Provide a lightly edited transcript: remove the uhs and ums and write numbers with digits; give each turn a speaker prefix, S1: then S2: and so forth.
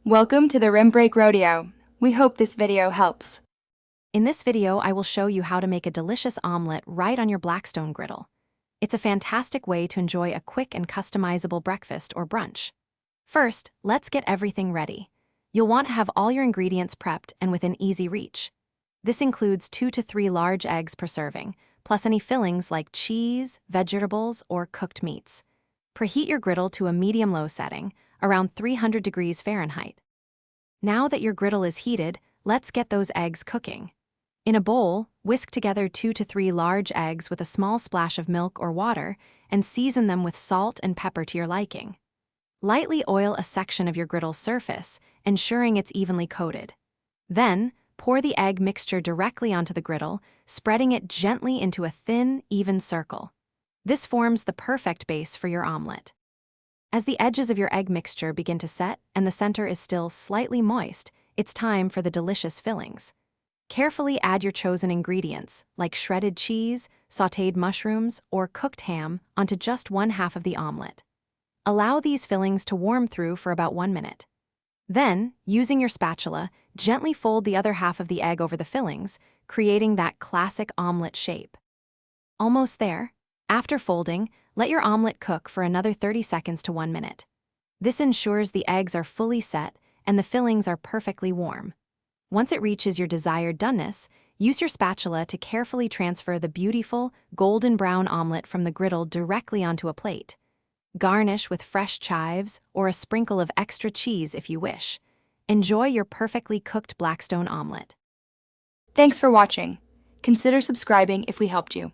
S1: Welcome to the Rim Break Rodeo. We hope this video helps.
S2: In this video, I will show you how to make a delicious omelet right on your Blackstone griddle. It's a fantastic way to enjoy a quick and customizable breakfast or brunch. First, let's get everything ready. You'll want to have all your ingredients prepped and within easy reach. This includes 2 to 3 large eggs per serving, plus any fillings like cheese, vegetables, or cooked meats. Preheat your griddle to a medium-low setting, around 300 degrees Fahrenheit. Now that your griddle is heated, let's get those eggs cooking. In a bowl, whisk together 2 to 3 large eggs with a small splash of milk or water and season them with salt and pepper to your liking. Lightly oil a section of your griddle's surface, ensuring it's evenly coated. Then, pour the egg mixture directly onto the griddle, spreading it gently into a thin, even circle. This forms the perfect base for your omelet. As the edges of your egg mixture begin to set and the center is still slightly moist, it's time for the delicious fillings. Carefully add your chosen ingredients, like shredded cheese, sautéed mushrooms, or cooked ham, onto just one half of the omelet. Allow these fillings to warm through for about 1 minute. Then, using your spatula, gently fold the other half of the egg over the fillings, creating that classic omelet shape. Almost there. After folding, let your omelet cook for another 30 seconds to 1 minute. This ensures the eggs are fully set and the fillings are perfectly warm. Once it reaches your desired doneness, use your spatula to carefully transfer the beautiful, golden brown omelet from the griddle directly onto a plate. Garnish with fresh chives or a sprinkle of extra cheese if you wish. Enjoy your perfectly cooked Blackstone omelet.
S1: Thanks for watching. Consider subscribing if we helped you.